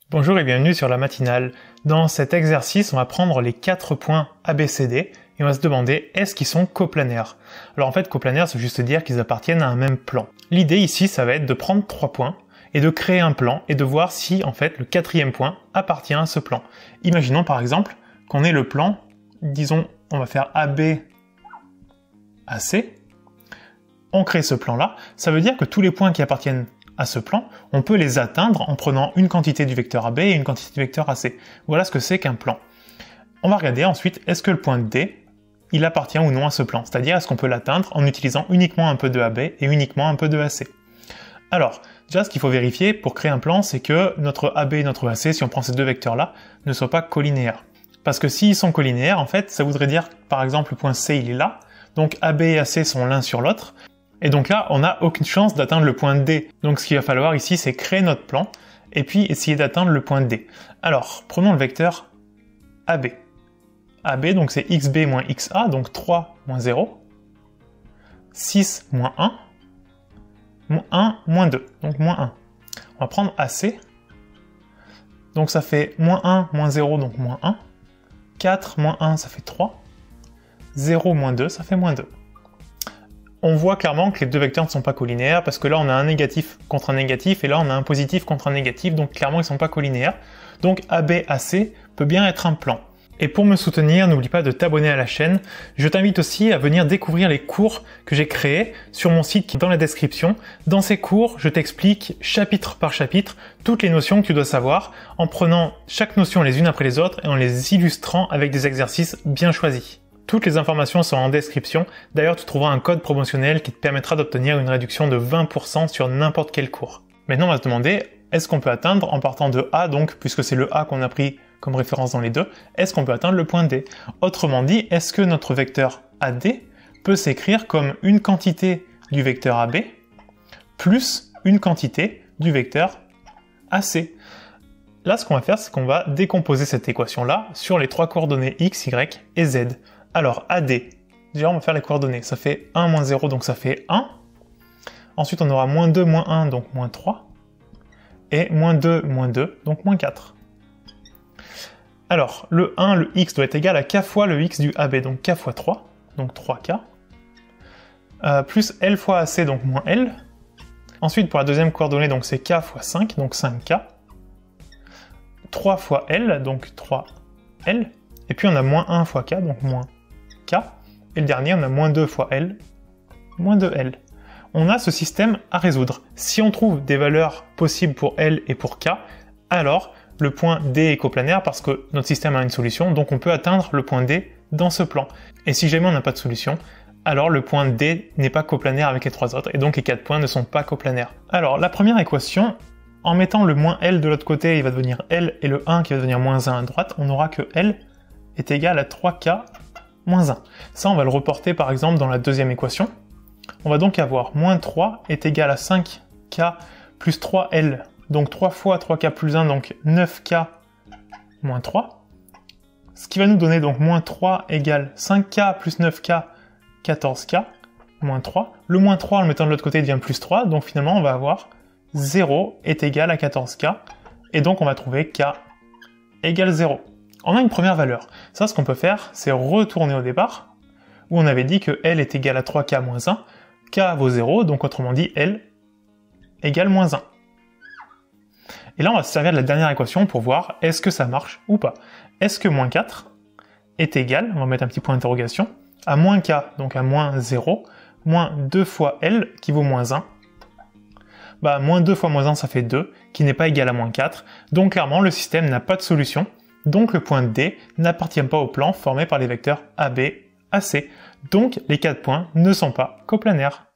Bonjour et bienvenue sur la matinale. Dans cet exercice, on va prendre les 4 points ABCD et on va se demander est-ce qu'ils sont coplanaires. Alors en fait, coplanaires, c'est juste dire qu'ils appartiennent à un même plan. L'idée ici, ça va être de prendre 3 points et de créer un plan et de voir si en fait le 4e point appartient à ce plan. Imaginons par exemple qu'on ait le plan, disons, on va faire AB, AC. On crée ce plan-là, ça veut dire que tous les points qui appartiennent à ce plan, on peut les atteindre en prenant une quantité du vecteur AB et une quantité du vecteur AC. Voilà ce que c'est qu'un plan. On va regarder ensuite, est-ce que le point D, il appartient ou non à ce plan? C'est-à-dire, est-ce qu'on peut l'atteindre en utilisant uniquement un peu de AB et uniquement un peu de AC? Alors, déjà, ce qu'il faut vérifier pour créer un plan, c'est que notre AB et notre AC, si on prend ces deux vecteurs-là, ne soient pas collinéaires. Parce que s'ils sont collinéaires, en fait, ça voudrait dire, par exemple, le point C, il est là, donc AB et AC sont l'un sur l'autre, et donc là, on n'a aucune chance d'atteindre le point D. Donc ce qu'il va falloir ici, c'est créer notre plan, et puis essayer d'atteindre le point D. Alors, prenons le vecteur AB. AB, donc c'est xb moins xa, donc 3 moins 0, 6 moins 1, 1 moins 2, donc moins 1. On va prendre AC, donc ça fait moins 1 moins 0, donc moins 1, 4 moins 1, ça fait 3, 0 moins 2, ça fait moins 2. On voit clairement que les deux vecteurs ne sont pas collinéaires parce que là on a un négatif contre un négatif et là on a un positif contre un négatif, donc clairement ils ne sont pas collinéaires. Donc ABAC peut bien être un plan. Et pour me soutenir, n'oublie pas de t'abonner à la chaîne. Je t'invite aussi à venir découvrir les cours que j'ai créés sur mon site qui est dans la description. Dans ces cours, je t'explique chapitre par chapitre toutes les notions que tu dois savoir en prenant chaque notion les unes après les autres et en les illustrant avec des exercices bien choisis. Toutes les informations sont en description. D'ailleurs, tu trouveras un code promotionnel qui te permettra d'obtenir une réduction de 20% sur n'importe quel cours. Maintenant, on va se demander, est-ce qu'on peut atteindre, en partant de A, donc, puisque c'est le A qu'on a pris comme référence dans les deux, est-ce qu'on peut atteindre le point D? Autrement dit, est-ce que notre vecteur AD peut s'écrire comme une quantité du vecteur AB plus une quantité du vecteur AC? Là, ce qu'on va faire, c'est qu'on va décomposer cette équation-là sur les 3 coordonnées X, Y et Z. Alors, AD, déjà on va faire les coordonnées, ça fait 1 moins 0, donc ça fait 1. Ensuite on aura moins 2, moins 1, donc moins 3. Et moins 2, donc moins 4. Alors, le 1, le x doit être égal à k fois le x du AB, donc k fois 3, donc 3k. Plus L fois AC, donc moins L. Ensuite, pour la deuxième coordonnée, donc c'est k fois 5, donc 5k. 3 fois L, donc 3L. Et puis on a moins 1 fois k, donc moins k. Et le dernier, on a moins 2 fois L, moins 2L. On a ce système à résoudre. Si on trouve des valeurs possibles pour L et pour k, alors le point D est coplanaire parce que notre système a une solution, donc on peut atteindre le point D dans ce plan. Et si jamais on n'a pas de solution, alors le point D n'est pas coplanaire avec les 3 autres, et donc les 4 points ne sont pas coplanaires. Alors la première équation, en mettant le moins L de l'autre côté, il va devenir L, et le 1 qui va devenir moins 1 à droite, on aura que L est égal à 3k moins 1. Ça, on va le reporter par exemple dans la deuxième équation. On va donc avoir moins 3 est égal à 5k plus 3L, donc 3 fois 3k plus 1, donc 9k moins 3. Ce qui va nous donner donc moins 3 égale 5k plus 9k, 14k moins 3. Le moins 3 en le mettant de l'autre côté devient plus 3, donc finalement on va avoir 0 est égal à 14k, et donc on va trouver k égale 0. On a une première valeur. Ça, ce qu'on peut faire, c'est retourner au départ, où on avait dit que L est égal à 3k moins 1, k vaut 0, donc autrement dit, L égale moins 1. Et là, on va se servir de la dernière équation pour voir est-ce que ça marche ou pas. Est-ce que moins 4 est égal, on va mettre un petit point d'interrogation, à moins k, donc à moins 0, moins 2 fois L, qui vaut moins 1. Bah, moins 2 fois moins 1, ça fait 2, qui n'est pas égal à moins 4. Donc clairement, le système n'a pas de solution. Donc le point D n'appartient pas au plan formé par les vecteurs AB, AC. Donc les 4 points ne sont pas coplanaires.